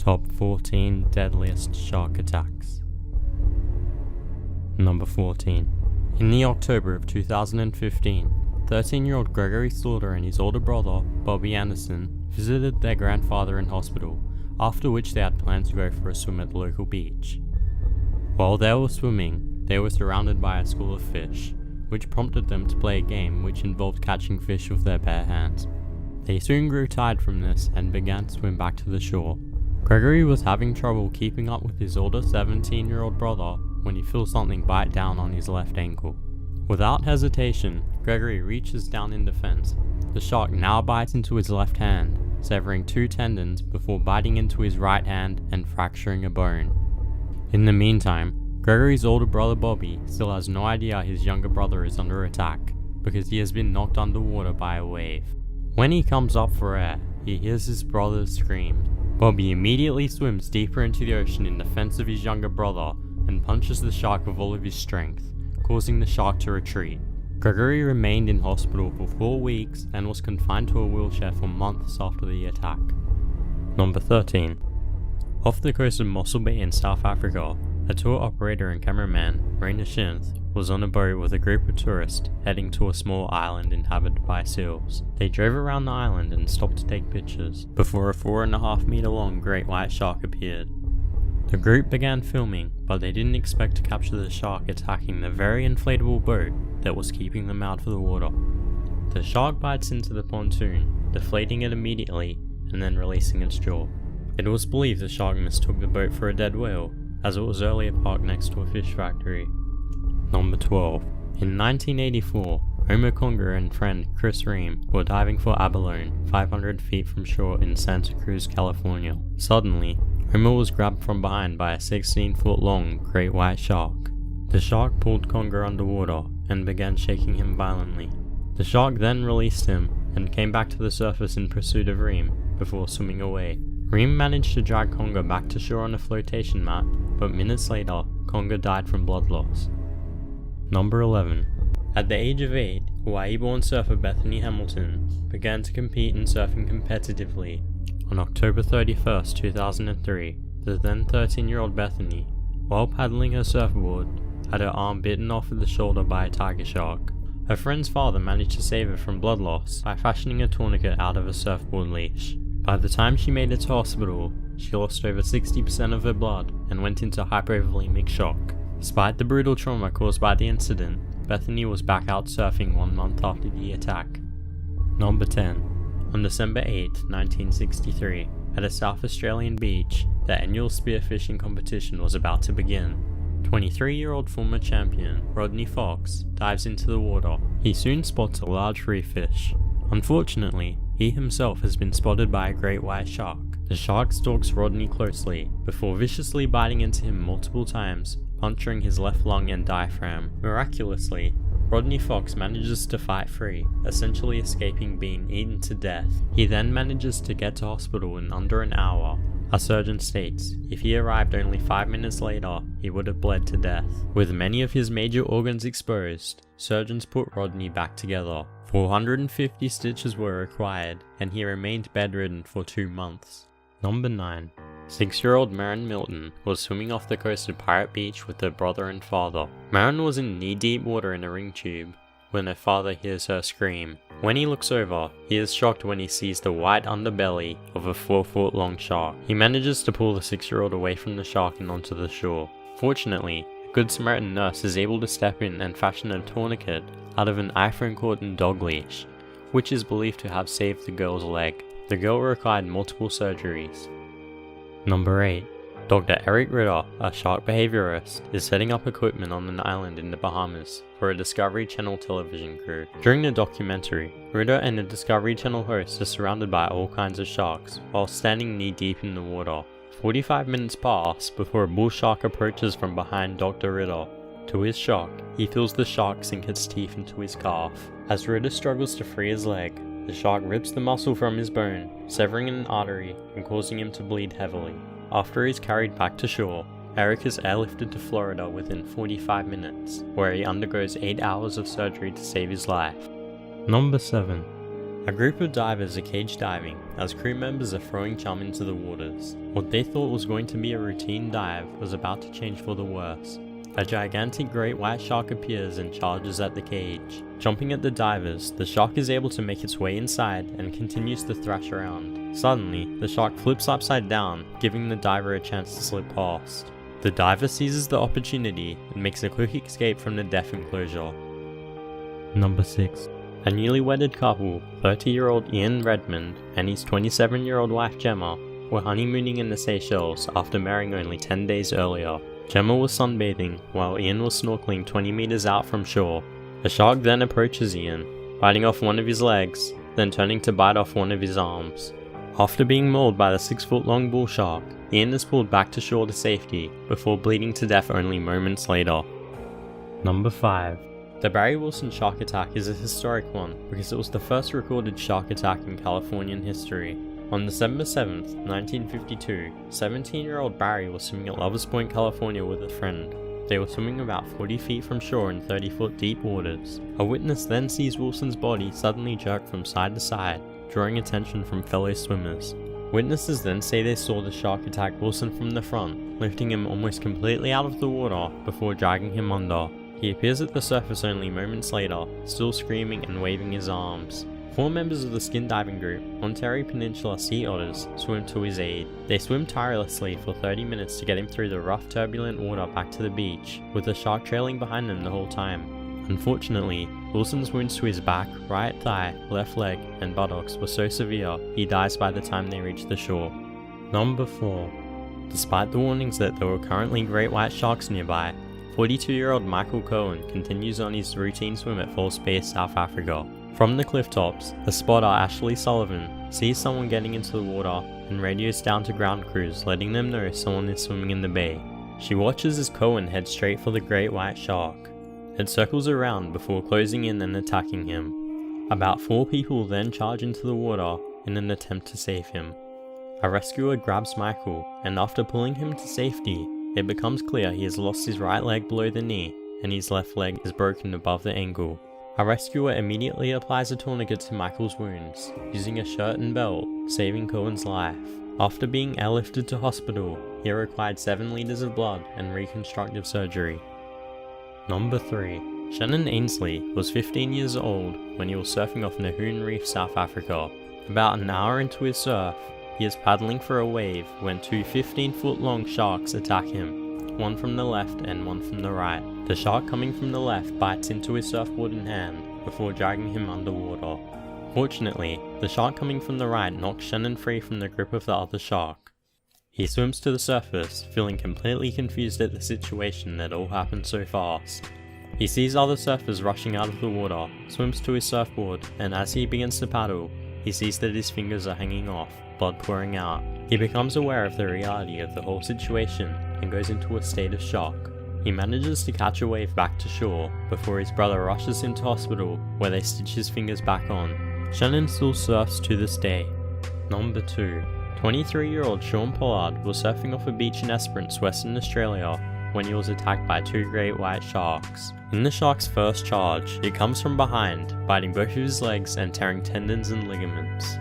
Top 14 Deadliest Shark Attacks. Number 14. In the October of 2015, 13-year-old Gregory Slaughter and his older brother, Bobby Anderson, visited their grandfather in hospital, after which they had planned to go for a swim at the local beach. While they were swimming, they were surrounded by a school of fish, which prompted them to play a game which involved catching fish with their bare hands. They soon grew tired from this and began to swim back to the shore. Gregory was having trouble keeping up with his older 17-year-old brother when he feels something bite down on his left ankle. Without hesitation, Gregory reaches down in defense. The shark now bites into his left hand, severing 2 tendons before biting into his right hand and fracturing a bone. In the meantime, Gregory's older brother Bobby still has no idea his younger brother is under attack because he has been knocked underwater by a wave. When he comes up for air, he hears his brother scream. Bobby immediately swims deeper into the ocean in defense of his younger brother and punches the shark with all of his strength, causing the shark to retreat. Gregory remained in hospital for 4 weeks and was confined to a wheelchair for months after the attack. Number 13. Off the coast of Mossel Bay in South Africa, a tour operator and cameraman, Rainer Schinth, was on a boat with a group of tourists heading to a small island inhabited by seals. They drove around the island and stopped to take pictures before a 4.5 meter long great white shark appeared. The group began filming, but they didn't expect to capture the shark attacking the very inflatable boat that was keeping them out of the water. The shark bites into the pontoon, deflating it immediately and then releasing its jaw. It was believed the shark mistook the boat for a dead whale, as it was earlier parked next to a fish factory. Number 12. In 1984, Omer Conger and friend Chris Ream were diving for abalone 500 feet from shore in Santa Cruz, California. Suddenly, Omer was grabbed from behind by a 16-foot long great white shark. The shark pulled Conger underwater and began shaking him violently. The shark then released him and came back to the surface in pursuit of Ream before swimming away. Ream managed to drag Conger back to shore on a flotation mat, but minutes later, Conger died from blood loss. Number 11. At the age of 8, Hawaii-born surfer Bethany Hamilton began to compete in surfing competitively. On October 31, 2003, the then 13-year-old Bethany, while paddling her surfboard, had her arm bitten off at the shoulder by a tiger shark. Her friend's father managed to save her from blood loss by fashioning a tourniquet out of a surfboard leash. By the time she made it to hospital, she lost over 60% of her blood and went into hypovolemic shock. Despite the brutal trauma caused by the incident, Bethany was back out surfing 1 month after the attack. Number 10. On December 8, 1963, at a South Australian beach, the annual spearfishing competition was about to begin. 23-year-old former champion Rodney Fox dives into the water. He soon spots a large reef fish. Unfortunately, he himself has been spotted by a great white shark. The shark stalks Rodney closely, before viciously biting into him multiple times, puncturing his left lung and diaphragm. Miraculously, Rodney Fox manages to fight free, essentially escaping being eaten to death. He then manages to get to hospital in under an hour. A surgeon states, if he arrived only 5 minutes later, he would have bled to death. With many of his major organs exposed, surgeons put Rodney back together. 450 stitches were required, and he remained bedridden for 2 months. Number 9. 6-year-old Maren Milton was swimming off the coast of Pirate Beach with her brother and father. Maren was in knee-deep water in a ring tube when her father hears her scream. When he looks over, he is shocked when he sees the white underbelly of a 4-foot-long shark. He manages to pull the 6-year-old away from the shark and onto the shore. Fortunately, a Good Samaritan nurse is able to step in and fashion a tourniquet out of an iPhone cotton dog leash, which is believed to have saved the girl's leg. The girl required multiple surgeries. Number 8. Dr. Eric Ritter, a shark behaviorist, is setting up equipment on an island in the Bahamas for a Discovery Channel television crew. During the documentary, Ritter and the Discovery Channel host are surrounded by all kinds of sharks while standing knee-deep in the water. 45 minutes pass before a bull shark approaches from behind Dr. Ritter. To his shock, he feels the shark sink its teeth into his calf. As Ritter struggles to free his leg, the shark rips the muscle from his bone, severing an artery and causing him to bleed heavily. After he is carried back to shore, Eric is airlifted to Florida within 45 minutes, where he undergoes 8 hours of surgery to save his life. Number 7. A group of divers are cage diving as crew members are throwing chum into the waters. What they thought was going to be a routine dive was about to change for the worse. A gigantic great white shark appears and charges at the cage. Jumping at the divers, the shark is able to make its way inside and continues to thrash around. Suddenly, the shark flips upside down, giving the diver a chance to slip past. The diver seizes the opportunity and makes a quick escape from the death enclosure. Number 6. A newly wedded couple, 30-year-old Ian Redmond and his 27-year-old wife Gemma, were honeymooning in the Seychelles after marrying only 10 days earlier. Gemma was sunbathing while Ian was snorkeling 20 meters out from shore. A shark then approaches Ian, biting off one of his legs, then turning to bite off one of his arms. After being mauled by the 6-foot-long bull shark, Ian is pulled back to shore to safety before bleeding to death only moments later. Number 5. The Barry Wilson shark attack is a historic one because it was the first recorded shark attack in Californian history. On December 7th, 1952, 17-year-old Barry was swimming at Lovers Point, California with a friend. They were swimming about 40 feet from shore in 30-foot deep waters. A witness then sees Wilson's body suddenly jerk from side to side, drawing attention from fellow swimmers. Witnesses then say they saw the shark attack Wilson from the front, lifting him almost completely out of the water before dragging him under. He appears at the surface only moments later, still screaming and waving his arms. 4 members of the skin diving group, Ontario Peninsula Sea Otters, swim to his aid. They swim tirelessly for 30 minutes to get him through the rough, turbulent water back to the beach, with the shark trailing behind them the whole time. Unfortunately, Wilson's wounds to his back, right thigh, left leg, and buttocks were so severe he dies by the time they reach the shore. Number 4. Despite the warnings that there were currently great white sharks nearby, 42-year-old Michael Cohen continues on his routine swim at False Bay, South Africa. From the cliff tops, the spotter Ashley Sullivan sees someone getting into the water and radios down to ground crews letting them know someone is swimming in the bay. She watches as Cohen heads straight for the great white shark. It circles around before closing in and attacking him. About 4 people then charge into the water in an attempt to save him. A rescuer grabs Michael, and after pulling him to safety, it becomes clear he has lost his right leg below the knee and his left leg is broken above the ankle. A rescuer immediately applies a tourniquet to Michael's wounds, using a shirt and belt, saving Cohen's life. After being airlifted to hospital, he required 7 liters of blood and reconstructive surgery. Number 3. Shannon Ainsley was 15 years old when he was surfing off Nahoon Reef, South Africa. About an hour into his surf, he is paddling for a wave when 2 15-foot-long sharks attack him, one from the left and one from the right. The shark coming from the left bites into his surfboard in hand before dragging him underwater. Fortunately, the shark coming from the right knocks Shannon free from the grip of the other shark. He swims to the surface, feeling completely confused at the situation that all happened so fast. He sees other surfers rushing out of the water, swims to his surfboard, and as he begins to paddle, he sees that his fingers are hanging off, blood pouring out. He becomes aware of the reality of the whole situation and goes into a state of shock. He manages to catch a wave back to shore before his brother rushes him to hospital where they stitch his fingers back on. Shannon still surfs to this day. Number 2. 23-year-old Sean Pollard was surfing off a beach in Esperance, Western Australia when he was attacked by 2 great white sharks. In the shark's first charge, it comes from behind, biting both of his legs and tearing tendons and ligaments.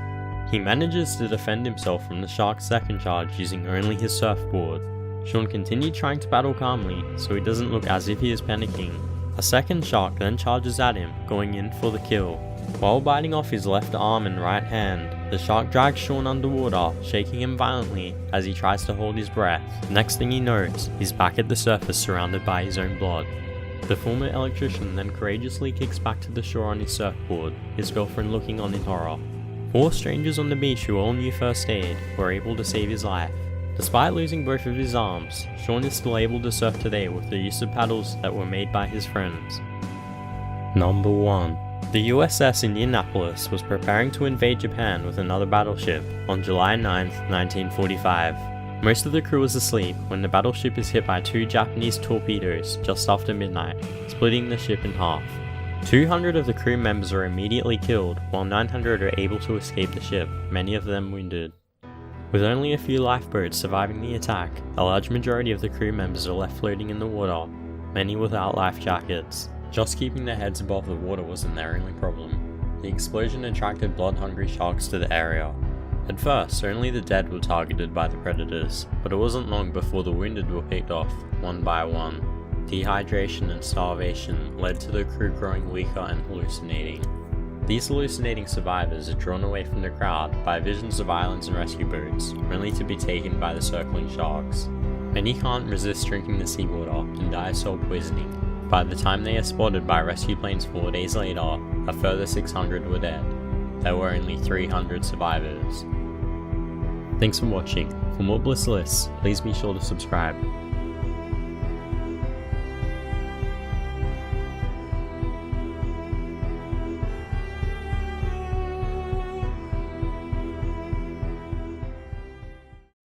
He manages to defend himself from the shark's second charge using only his surfboard. Sean continued trying to paddle calmly so he doesn't look as if he is panicking. A second shark then charges at him, going in for the kill. While biting off his left arm and right hand, the shark drags Sean underwater, shaking him violently as he tries to hold his breath. Next thing he knows, he's back at the surface surrounded by his own blood. The former electrician then courageously kicks back to the shore on his surfboard, his girlfriend looking on in horror. 4 strangers on the beach who all knew first aid were able to save his life. Despite losing both of his arms, Sean is still able to surf today with the use of paddles that were made by his friends. Number 1. The USS Indianapolis was preparing to invade Japan with another battleship on July 9, 1945. Most of the crew was asleep when the battleship is hit by 2 Japanese torpedoes just after midnight, splitting the ship in half. 200 of the crew members are immediately killed, while 900 are able to escape the ship, many of them wounded. With only a few lifeboats surviving the attack, a large majority of the crew members are left floating in the water, many without life jackets. Just keeping their heads above the water wasn't their only problem. The explosion attracted blood-hungry sharks to the area. At first, only the dead were targeted by the predators, but it wasn't long before the wounded were picked off, one by one. Dehydration and starvation led to the crew growing weaker and hallucinating. These hallucinating survivors are drawn away from the crowd by visions of islands and rescue boats, only to be taken by the circling sharks. Many can't resist drinking the seawater and die of soul poisoning. By the time they are spotted by rescue planes 4 days later, a further 600 were dead. There were only 300 survivors. Thanks for watching. For more bliss lists, please be sure to subscribe.